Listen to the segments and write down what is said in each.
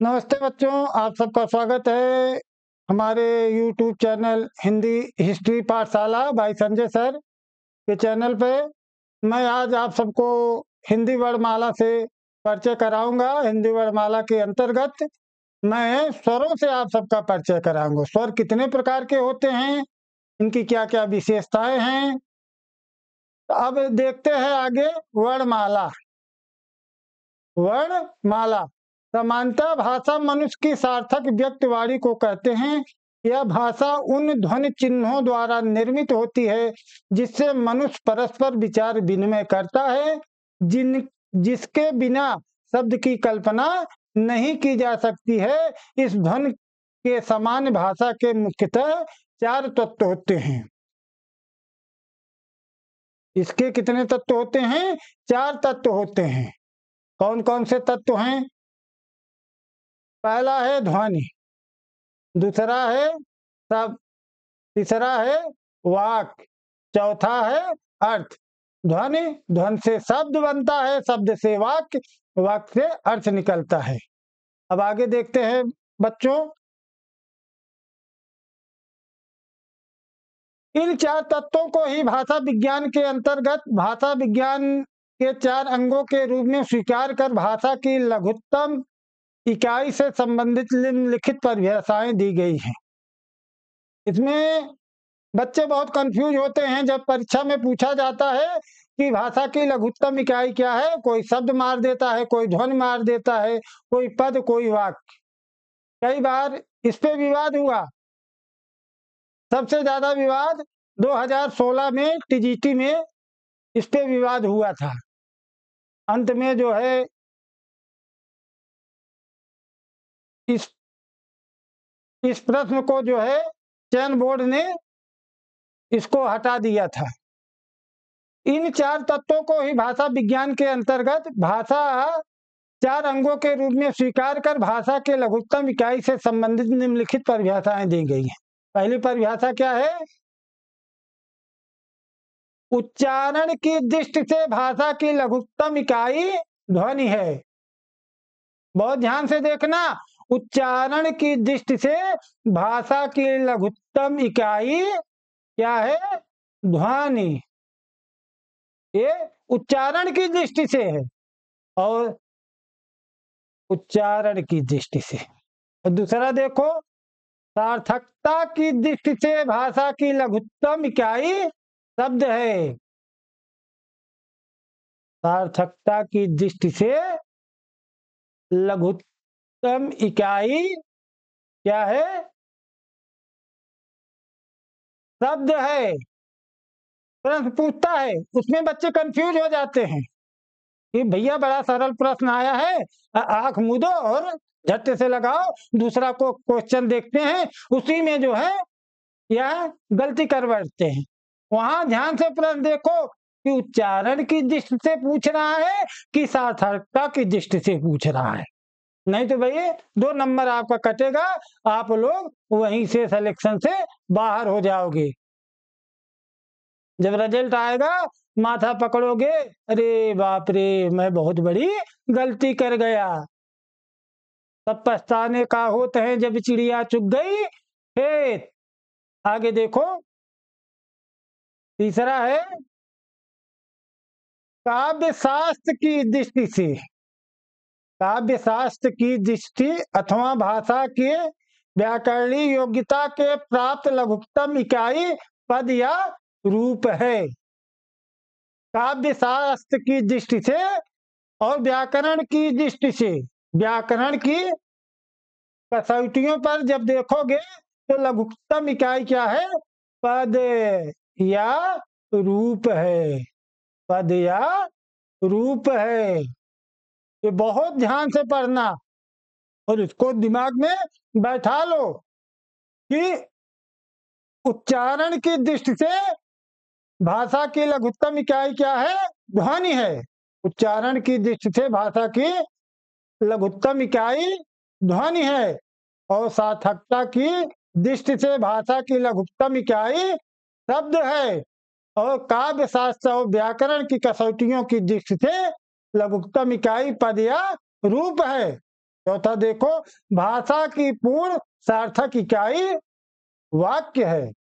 नमस्ते बच्चों, आप सबका स्वागत है हमारे YouTube चैनल हिंदी हिस्ट्री पाठशाला बाई संजय सर के चैनल पे। मैं आज आप सबको हिंदी वर्णमाला से परिचय कराऊंगा। हिंदी वर्णमाला के अंतर्गत मैं स्वरों से आप सबका परिचय कराऊंगा। स्वर कितने प्रकार के होते हैं, इनकी क्या क्या विशेषताएं हैं। तो अब देखते हैं आगे वर्णमाला। वर्णमाला समानतः भाषा मनुष्य की सार्थक व्यक्तिवाणी को कहते हैं। यह भाषा उन ध्वनि चिन्हों द्वारा निर्मित होती है जिससे मनुष्य परस्पर विचार विनिमय करता है, जिसके बिना शब्द की कल्पना नहीं की जा सकती है। इस ध्वनि के समान भाषा के मुख्यतः 4 तत्व होते हैं। इसके कितने तत्व होते हैं? 4 तत्व होते हैं। कौन कौन से तत्व हैं? पहला है ध्वनि, दूसरा है शब्द, तीसरा है वाक, चौथा है अर्थ। ध्वनि, ध्वनि से शब्द बनता है, शब्द से वाक्य, वाक्य से अर्थ निकलता है। अब आगे देखते हैं बच्चों। इन 4 तत्वों को ही भाषा विज्ञान के अंतर्गत भाषा विज्ञान के 4 अंगों के रूप में स्वीकार कर भाषा की लघुत्तम इकाई से संबंधित निम्नलिखित परिभाषाएं दी गई हैं। इसमें बच्चे बहुत कंफ्यूज होते हैं जब परीक्षा में पूछा जाता है कि भाषा की लघुत्तम इकाई क्या है। कोई शब्द मार देता है, कोई ध्वनि मार देता है, कोई पद, कोई वाक्य। कई बार इस पे विवाद हुआ। सबसे ज्यादा विवाद 2016 में टीजीटी में इस पे विवाद हुआ था। अंत में जो है इस प्रश्न को जो है चयन बोर्ड ने इसको हटा दिया था। इन 4 तत्वों को ही भाषा विज्ञान के अंतर्गत भाषा 4 अंगों के रूप में स्वीकार कर भाषा के लघुत्तम इकाई से संबंधित निम्नलिखित परिभाषाएं दी गई हैं। पहली परिभाषा क्या है? उच्चारण की दृष्टि से भाषा की लघुत्तम इकाई ध्वनि है। बहुत ध्यान से देखना, उच्चारण की दृष्टि से भाषा की लघुत्तम इकाई क्या है? ध्वनि। ये उच्चारण की दृष्टि से है और उच्चारण की दृष्टि से। और दूसरा देखो, सार्थकता की दृष्टि से भाषा की लघुत्तम इकाई शब्द है। सार्थकता की दृष्टि से लघुत्तम इकाई क्या है? शब्द है। प्रश्न पूछता है, उसमें बच्चे कंफ्यूज हो जाते हैं कि भैया बड़ा सरल प्रश्न आया है, आंख मूंदो और झट्टे से लगाओ, दूसरा को क्वेश्चन देखते हैं, उसी में जो है यह गलती कर बैठते हैं। वहां ध्यान से प्रश्न देखो कि उच्चारण की दृष्टि से पूछ रहा है कि सार्थकता की दृष्टि से पूछ रहा है। नहीं तो भैया 2 नंबर आपका कटेगा, आप लोग वहीं से सिलेक्शन से बाहर हो जाओगे। जब रिजल्ट आएगा माथा पकड़ोगे, अरे बाप रे, मैं बहुत बड़ी गलती कर गया। तब पछताने का होत है जब चिड़िया चुग गई खेत। आगे देखो, तीसरा है काव्य शास्त्र की दृष्टि से। काव्य शास्त्र की दृष्टि अथवा भाषा के व्याकरणीय योग्यता के प्राप्त लघुत्तम इकाई पद या रूप है। काव्य शास्त्र की दृष्टि से और व्याकरण की दृष्टि से, व्याकरण की कसौटियों पर जब देखोगे तो लघुत्तम इकाई क्या है? पद या रूप है। पद या रूप है। ये बहुत ध्यान से पढ़ना और इसको दिमाग में बैठा लो कि उच्चारण की दृष्टि से भाषा की लघुत्तम इकाई क्या है? ध्वनि है। उच्चारण की दृष्टि से भाषा की लघुत्तम इकाई ध्वनि है और सार्थकता की दृष्टि से भाषा की लघुत्तम इकाई शब्द है और काव्य शास्त्र और व्याकरण की कसौटियों की दृष्टि से लघुत्तम इकाई पद या रूप है। चौथा देखो, भाषा की पूर्ण सार्थक इकाई वाक्य है।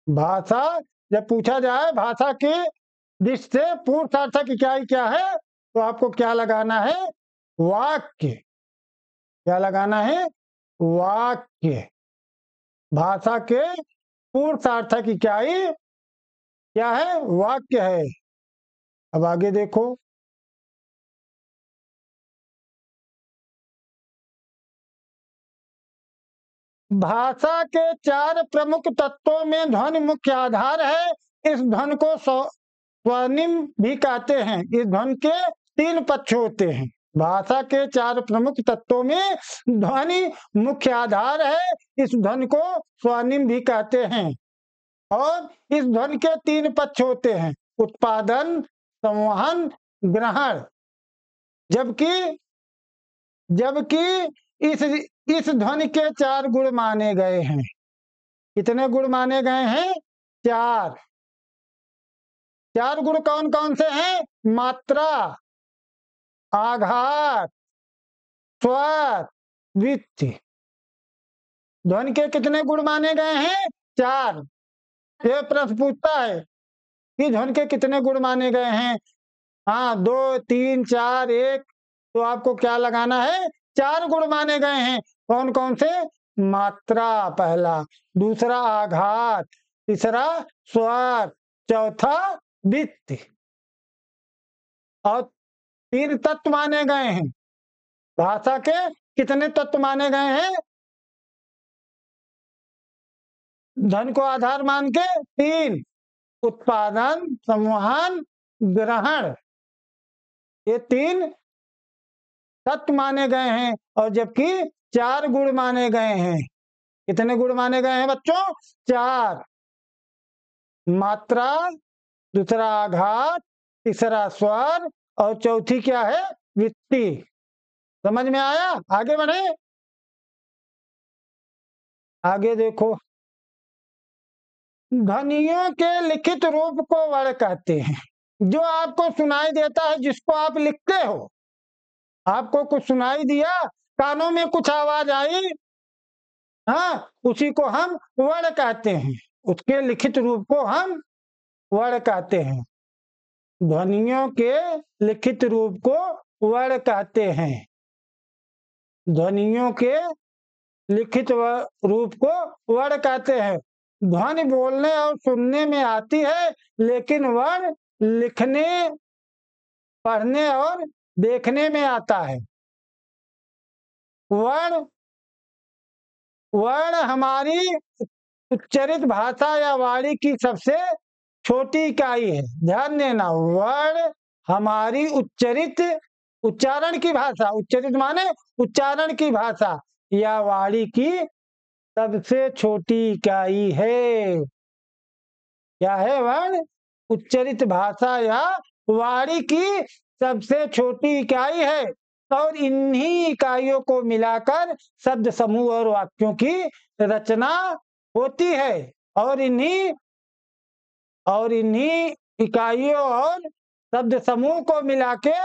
भाषा, जब पूछा जाए भाषा की दृष्टि से पूर्ण सार्थक इकाई क्या है, तो आपको क्या लगाना है? वाक्य। क्या लगाना है? वाक्य। भाषा के पूर्ण सार्थक इकाई क्या है? वाक्य है। अब आगे देखो, भाषा के 4 प्रमुख तत्वों में ध्वनि मुख्य आधार है। इस ध्वनि को स्वनिम भी कहते हैं। इस ध्वनि के 3 पक्ष होते हैं। भाषा के 4 प्रमुख तत्वों में ध्वनि मुख्य आधार है। इस ध्वनि को स्वनिम भी कहते हैं। और इस ध्वनि के 3 पक्ष होते हैं: उत्पादन, संवहन, ग्रहण। जबकि जबकि इस ध्वनि के 4 गुण माने गए हैं। कितने गुण माने गए हैं? 4। 4 गुण कौन कौन से हैं? मात्रा, आघात, स्वर, वृत्ति। ध्वनि के कितने गुण माने गए हैं? 4। ये प्रश्न पूछता है कि ध्वनि के कितने गुण माने गए हैं। हाँ, 2, 3, 4, 1। तो आपको क्या लगाना है? 4 गुण माने गए हैं। कौन कौन से? मात्रा पहला, दूसरा आघात, तीसरा स्वर, चौथा वृत्ति। और 3 तत्व माने गए हैं। भाषा के कितने तत्व माने गए हैं? धन को आधार मान के 3: उत्पादन, संवहन, ग्रहण। ये 3 तत्व माने गए हैं। और जबकि 4 गुण माने गए हैं। कितने गुण माने गए हैं बच्चों? 4। मात्रा, दूसरा आघात, तीसरा स्वर, और चौथी क्या है? वृत्ति। समझ में आया? आगे बढ़े। आगे देखो, ध्वनियों के लिखित रूप को वर्ण कहते हैं। जो आपको सुनाई देता है, जिसको आप लिखते हो, आपको कुछ सुनाई दिया, कानों में कुछ आवाज आई, हाँ, उसी को हम वर्ण कहते हैं। उसके लिखित रूप को हम वर्ण कहते हैं। ध्वनियों के लिखित रूप को वर्ण कहते हैं। ध्वनियों के लिखित रूप को वर्ण कहते हैं। ध्वनि बोलने और सुनने में आती है, लेकिन वर्ण लिखने, पढ़ने और देखने में आता है। वर्ण वर्ण हमारी उच्चरित भाषा या वाणी की सबसे छोटी इकाई है। ध्यान देना, वर्ण हमारी उच्चारण की भाषा, उच्चरित माने उच्चारण की भाषा या वाणी की सबसे छोटी इकाई है। क्या है? वर्ण उच्चरित भाषा या वाणी की सबसे छोटी इकाई है। और इन्हीं इकाइयों को मिलाकर शब्द समूह और वाक्यों की रचना होती है। और इन्हीं इकाइयों और शब्द समूह को मिला के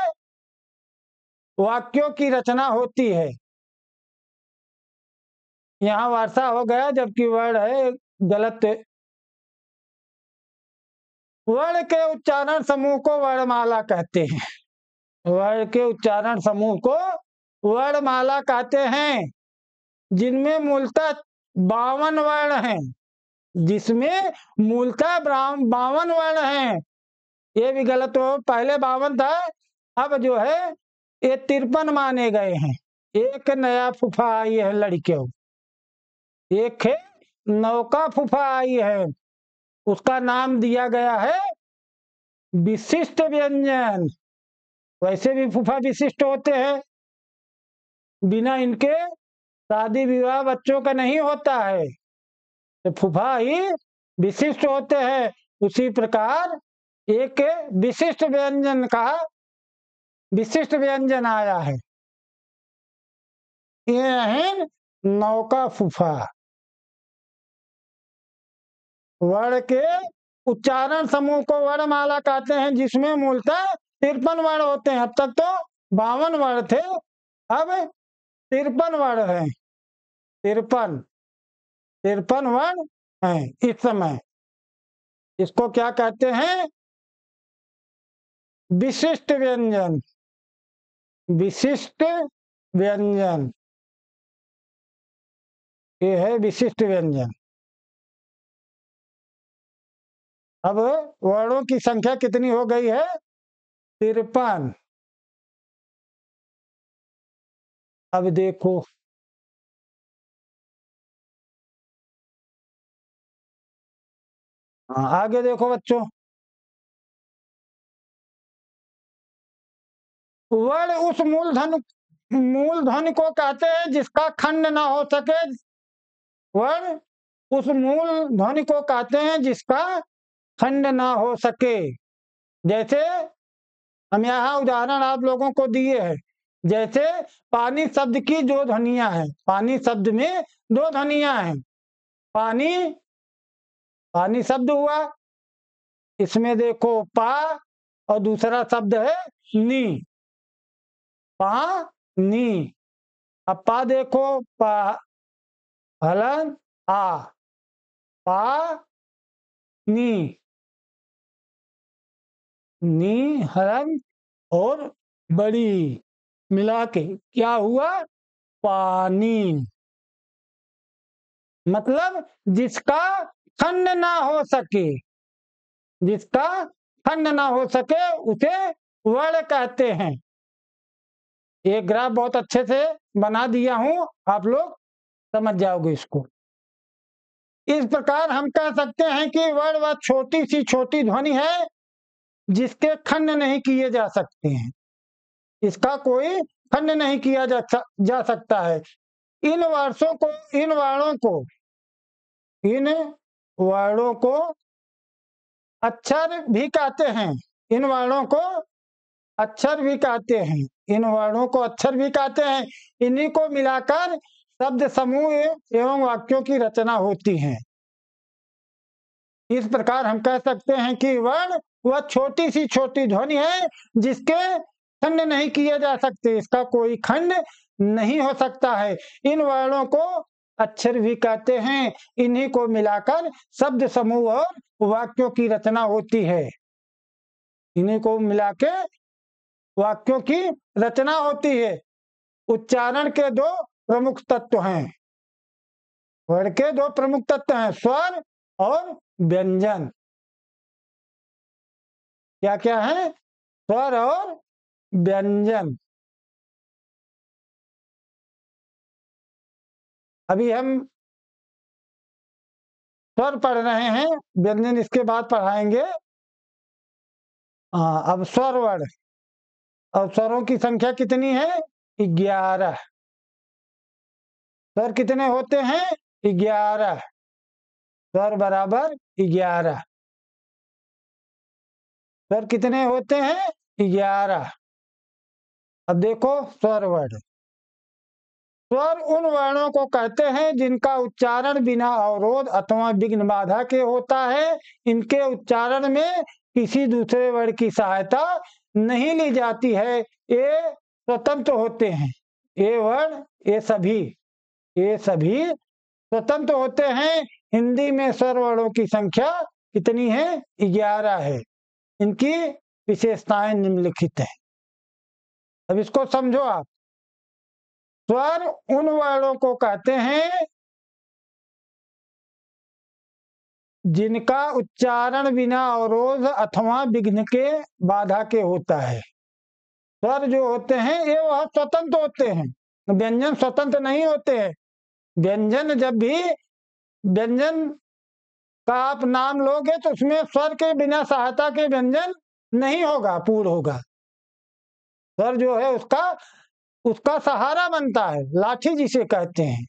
वाक्यों की रचना होती है। यहाँ वर्षा हो गया, जबकि वर्ण है गलत। वर्ण के उच्चारण समूह को वर्णमाला कहते हैं। वर्ण के उच्चारण समूह को वर्णमाला कहते हैं, जिनमें मूलतः 52 वर्ण हैं। जिसमें मूलतः 52 वर्ण हैं। ये भी गलत हो, पहले 52 था, अब जो है ये 53 माने गए हैं। एक नया फूफा आई है लड़कियों, एक है नौका फूफा आई है। उसका नाम दिया गया है विशिष्ट व्यंजन। वैसे भी फूफा विशिष्ट होते हैं, बिना इनके शादी विवाह बच्चों का नहीं होता है, तो फूफा ही विशिष्ट होते हैं। उसी प्रकार एक विशिष्ट व्यंजन आया है। ये है नौका फूफा। वर्ण के उच्चारण समूह को वर्णमाला कहते हैं, जिसमें मूलतः 53 वर्ण होते हैं। अब तक तो 52 वर्ण थे, अब 53 वर्ण हैं, 53 53 वर्ण हैं इस समय। इसको क्या कहते हैं? विशिष्ट व्यंजन, विशिष्ट व्यंजन, ये है विशिष्ट व्यंजन। अब वर्णों की संख्या कितनी हो गई है? 53। अब देखो, हाँ आगे देखो बच्चों, वर्ण उस मूल ध्वनि को कहते हैं जिसका खंड ना हो सके। वर्ण उस मूल ध्वनि को कहते हैं जिसका खंड ना हो सके। जैसे हम यहाँ उदाहरण आप लोगों को दिए हैं, जैसे पानी शब्द की दो ध्वनियां हैं, पानी शब्द में दो ध्वनियां हैं। पानी, पानी शब्द हुआ, इसमें देखो पा और दूसरा शब्द है नी, पानी। अब पा देखो, पा हलन आ, पा नी, नी हलन और बड़ी मिला के क्या हुआ? पानी। मतलब जिसका खंड ना हो सके, जिसका खंड ना हो सके उसे वर्ण कहते हैं। एक ग्राफ बहुत अच्छे से बना दिया हूं, आप लोग समझ जाओगे इसको। इस प्रकार हम कह सकते हैं कि वर्ण वह छोटी सी छोटी ध्वनि है जिसके खंड नहीं किए जा सकते हैं, इसका कोई खंड नहीं किया जा सकता है। इन वर्षों को, इन वर्णों को, इन वर्णों को अक्षर भी कहते हैं। इन वर्णों को अक्षर भी कहते हैं, इन वर्णों को अक्षर भी कहते हैं। इन्हीं को मिलाकर शब्द समूह एवं वाक्यों की रचना होती है। इस प्रकार हम कह सकते हैं कि वर्ण वह छोटी सी छोटी ध्वनि है जिसके खंड नहीं किए जा सकते, इसका कोई खंड नहीं हो सकता है। इन वर्णों को अक्षर भी कहते हैं, इन्हीं को मिलाकर शब्द समूह और वाक्यों की रचना होती है। इन्हीं को मिला के वाक्यों की रचना होती है। उच्चारण के दो प्रमुख तत्व हैं, वर्ण के दो प्रमुख तत्व हैं, स्वर और व्यंजन। क्या क्या है? स्वर और व्यंजन। अभी हम स्वर पढ़ रहे हैं, व्यंजन इसके बाद पढ़ाएंगे। अब स्वर वर्ण, और स्वरों की संख्या कितनी है? 11। स्वर कितने होते हैं? 11। स्वर बराबर 11। स्वर कितने होते हैं? 11। अब देखो स्वर वर्ण। स्वर उन वर्णों को कहते हैं जिनका उच्चारण बिना अवरोध अथवा विघ्न बाधा के होता है। इनके उच्चारण में किसी दूसरे वर्ण की सहायता नहीं ली जाती है, ये स्वतंत्र होते हैं। ये वर्ण, ये सभी स्वतंत्र होते हैं। हिंदी में स्वर वर्णों की संख्या कितनी है? 11 है। इनकी विशेषताएं निम्नलिखित हैं। अब इसको समझो आप। स्वर उन वर्णों को कहते हैं जिनका उच्चारण बिना अवरोध अथवा विघ्न के बाधा के होता है। स्वर जो होते हैं ये वह स्वतंत्र होते हैं, व्यंजन स्वतंत्र नहीं होते हैं। व्यंजन जब भी व्यंजन का आप नाम लोगे तो उसमें स्वर के बिना सहायता के व्यंजन नहीं होगा, पूर्ण होगा। स्वर जो है उसका उसका सहारा बनता है, लाठी जिसे कहते हैं।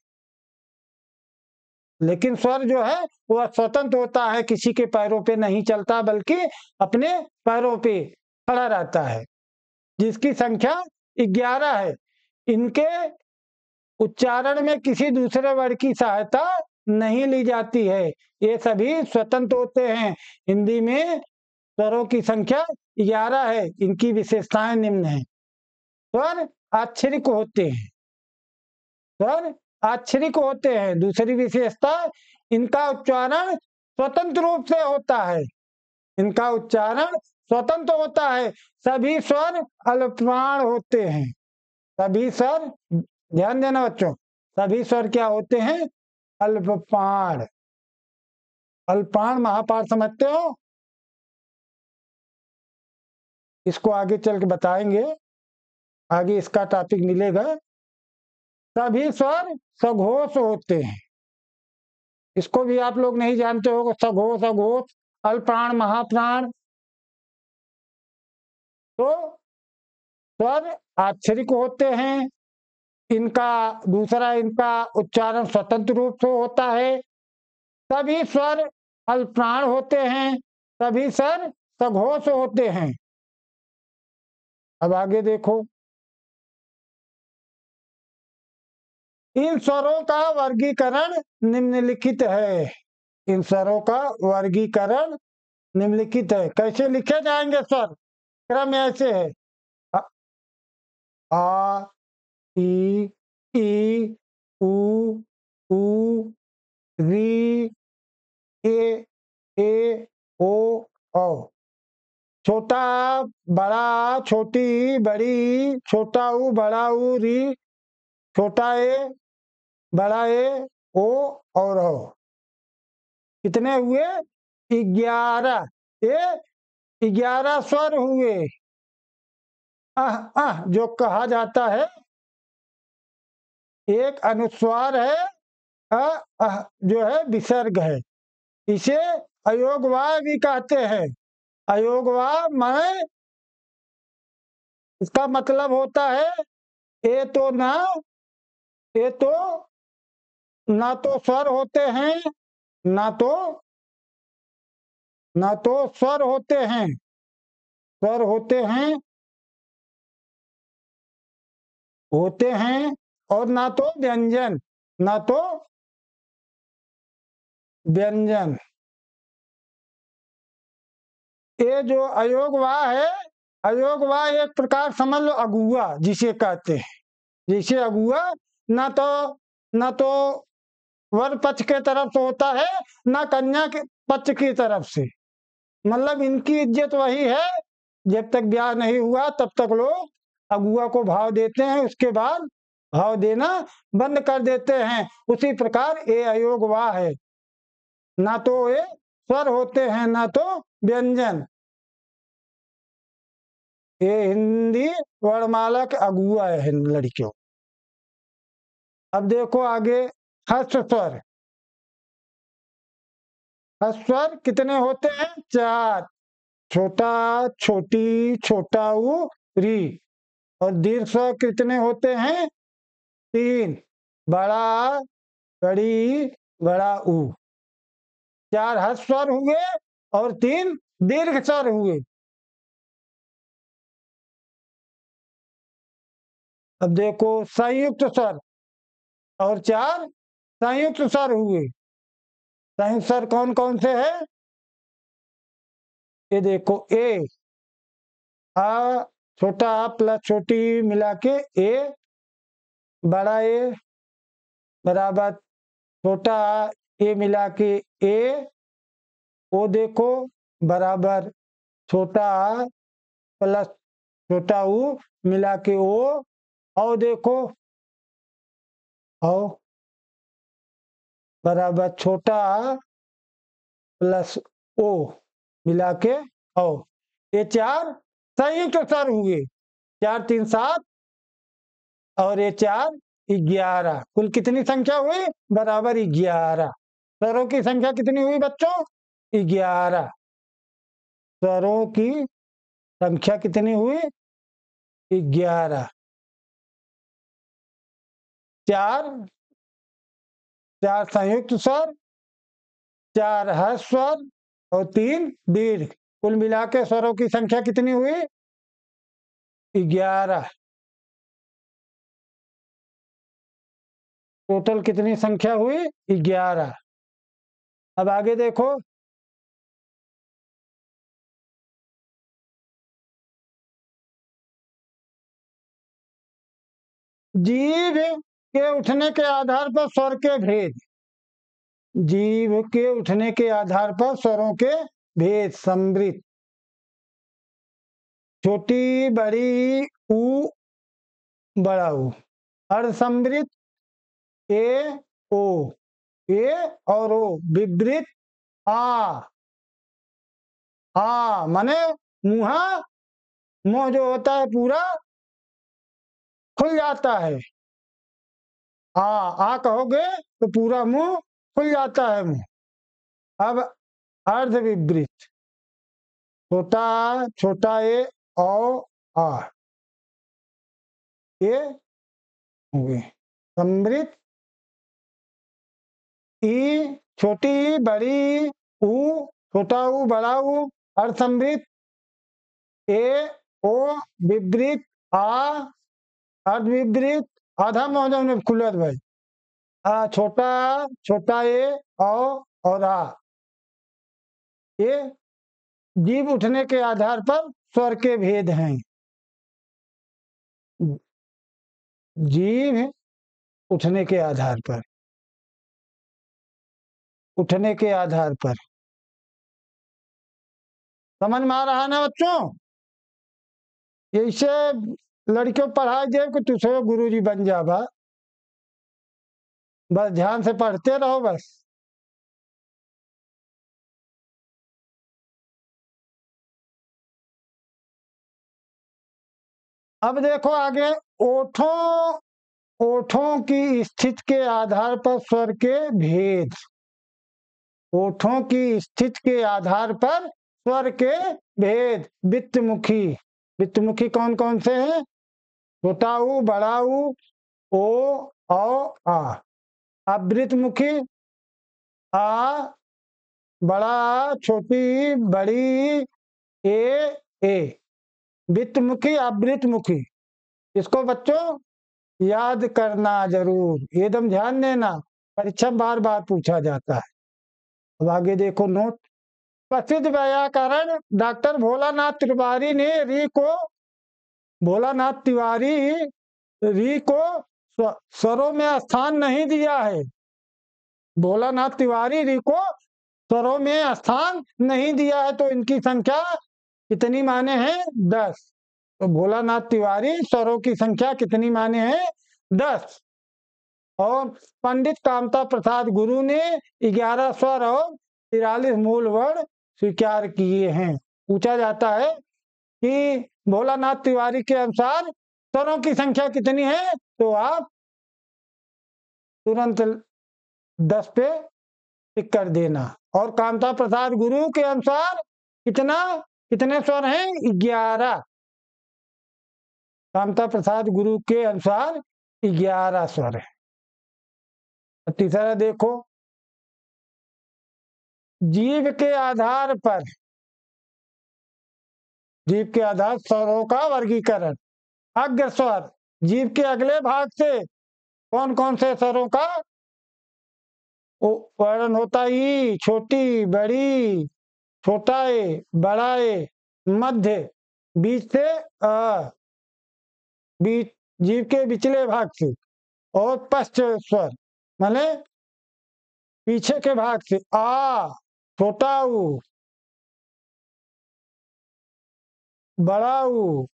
लेकिन स्वर जो है वह स्वतंत्र होता है, किसी के पैरों पे नहीं चलता बल्कि अपने पैरों पे खड़ा रहता है, जिसकी संख्या 11 है। इनके उच्चारण में किसी दूसरे वर्ण की सहायता नहीं ली जाती है, ये सभी स्वतंत्र होते हैं। हिंदी में स्वरों की संख्या 11 है। इनकी विशेषताएं निम्न है। स्वर आक्षरिक होते हैं, स्वर आक्षरिक होते हैं। दूसरी विशेषता, इनका उच्चारण स्वतंत्र रूप से होता है। इनका उच्चारण स्वतंत्र होता है। सभी स्वर अल्पप्राण होते हैं। सभी स्वर, ध्यान देना बच्चों, सभी स्वर क्या होते हैं? अल्पप्राण। अल्पप्राण महापाठ समझते हो? इसको आगे चल के बताएंगे, आगे इसका टॉपिक मिलेगा। सभी स्वर सघोष होते हैं। इसको भी आप लोग नहीं जानते हो, सघोष अघोष, अल्पप्राण महाप्राण। तो स्वर आक्षरिक होते हैं। इनका दूसरा, इनका उच्चारण स्वतंत्र रूप से होता है। सभी स्वर अल्पप्राण होते हैं। सभी स्वर सघोष होते हैं। अब आगे देखो, इन स्वरों का वर्गीकरण निम्नलिखित है। इन स्वरों का वर्गीकरण निम्नलिखित है। कैसे लिखे जाएंगे स्वर? क्रम ऐसे है, आ, आ, ई, उ, ऊ, री, ए, ओ, औ। छोटा बड़ा, छोटी बड़ी, छोटा ऊ बड़ा ऊ, री, छोटा ए बड़ा ए, ओ और औ। कितने हुए? 11। ये 11 स्वर हुए। जो कहा जाता है एक अनुस्वार है, जो है विसर्ग है। इसे अयोगवाय भी कहते हैं। अयोगवाय माने, इसका मतलब होता है ये तो ना, ये तो ना तो स्वर होते हैं, ना तो स्वर होते हैं, स्वर होते हैं और ना तो व्यंजन, ना तो व्यंजन। ये जो अयोगवाह है, अयोगवाह एक प्रकार समझ लो अगुआ जिसे कहते हैं। जैसे अगुआ ना तो वर पक्ष के तरफ से होता है, ना कन्या के पक्ष की तरफ से। मतलब इनकी इज्जत वही है, जब तक ब्याह नहीं हुआ तब तक लोग अगुआ को भाव देते हैं, उसके बाद भाव देना बंद कर देते हैं। उसी प्रकार ये अयोगवाह है, ना तो ये स्वर होते हैं ना तो व्यंजन। ये हिंदी वर्णमाला के अगुआ है लड़कियों। अब देखो आगे, हस्व स्वर। हस्व स्वर कितने होते हैं? 4। छोटा छोटी, छोटा ऊ, री। और दीर्घ स्वर कितने होते हैं? 3। बड़ा बड़ी, बड़ा ऊ। 4 हस्व स्वर हुए और 3 दीर्घ स्वर हुए। अब देखो, संयुक्त स्वर और 4 संयुक्त स्वर हुए। संयुक्त स्वर कौन कौन से है? ये देखो, ए, आ, छोटा आ प्लस छोटी मिला के ए, बड़ा ए बराबर छोटा आ, ए मिला के ए, ओ देखो बराबर छोटा आ प्लस छोटा ऊ मिला के ओ, औ देखो, औ बराबर छोटा आ प्लस ओ मिला के औ। ये 4 संयुक्त स्वर हुए। 4 3 7 और ये 4 11। कुल कितनी संख्या हुई? बराबर 11। स्वरों की संख्या कितनी हुई बच्चों? 11। स्वरों की संख्या कितनी हुई? 11। 4 संयुक्त स्वर, 4 हर्ष स्वर और 3 दीर्घ। कुल मिला के स्वरों की संख्या कितनी हुई? 11। टोटल कितनी संख्या हुई? 11। अब आगे देखो, जीभ के उठने के आधार पर स्वर के भेद, जीव के उठने के आधार पर स्वरों के भेद। समृत, छोटी बड़ी ऊ बड़ा ऊ। अर्धसमृत ए ओ, ए और ओ। विवृत आ, आ माने मुहा, मुंह जो होता है पूरा खुल जाता है। आ कहोगे तो पूरा मुंह खुल जाता है मुंह। अब अर्धविवृत, छोटा छोटा ए औ आ, ये हो गए। समृत ई, छोटी ई बड़ी ऊ, छोटा ऊ बड़ा ऊ। अर्धसमृत ए ओ, विवृत आ, अर्धविवृत आधा मौजा में खुलत भाई। छोटा छोटा ए औ और आ, ये जीव उठने के आधार पर स्वर के भेद हैं। जीव उठने के आधार पर, उठने के आधार पर समझ में आ रहा है ना बच्चों? ऐसे लड़कियों पढ़ाई दे कि तुझे गुरुजी बन जाबा, बस ध्यान से पढ़ते रहो बस। अब देखो आगे, ओठों, ओठों की स्थिति के आधार पर स्वर के भेद। ओठों की स्थिति के आधार पर स्वर के भेद। वित्तमुखी, वित्तमुखी कौन कौन से हैं? छोटा ऊ बड़ा ऊ, ओ औ आ। आवृतमुखी आ, बड़ा आ, छोटी बड़ी ए। वित्तमुखी आवृतमुखी, इसको बच्चों याद करना जरूर, एकदम ध्यान देना, परीक्षा बार बार पूछा जाता है। अब आगे देखो नोट। प्रसिद्ध व्याकरण डॉक्टर भोलानाथ तिवारी ने भोलानाथ तिवारी री को स्वरों में स्थान नहीं दिया है। भोलानाथ तिवारी री को स्वरों में स्थान नहीं दिया है, तो इनकी संख्या कितनी माने हैं? 10। तो भोलानाथ तिवारी स्वरों की संख्या कितनी माने हैं? 10। और पंडित कामता प्रसाद गुरु ने 11 स्वर और 43 मूल वर्ण स्वीकार किए हैं। पूछा जाता है कि भोलानाथ तिवारी के अनुसार स्वरों की संख्या कितनी है, तो आप तुरंत 10 पे टिक कर देना। और कामता प्रसाद गुरु के अनुसार कितने स्वर हैं? 11। कामता प्रसाद गुरु के अनुसार 11 स्वर है। तीसरा देखो, जीव के आधार पर, जीव के आधार स्वरों का वर्गीकरण। अग्र स्वर, जीव के अगले भाग से कौन कौन से स्वरों का वर्णन होता है? ई, छोटी बड़ी, छोटा ए बड़ा ए, मध्य, बीच से अ, बीच जीव के पिछले भाग से, और पश्च स्वर माने पीछे के भाग से आ, छोटा ऊ बड़ा ऊ,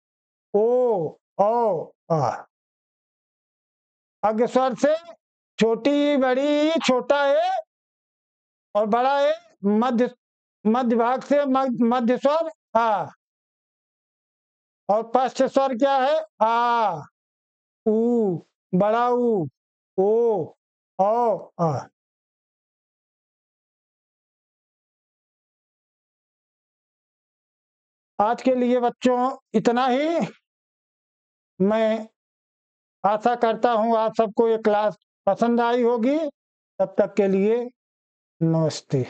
ओ आ। अग्र स्वर से छोटी बड़ी छोटा ए और बड़ा ए, मध्य भाग से मध्य स्वर आ, और पश्च स्वर क्या है? आ, ऊ, बड़ा ऊ, ओ आ। आज के लिए बच्चों इतना ही। मैं आशा करता हूँ आप सबको ये क्लास पसंद आई होगी। तब तक के लिए नमस्ते।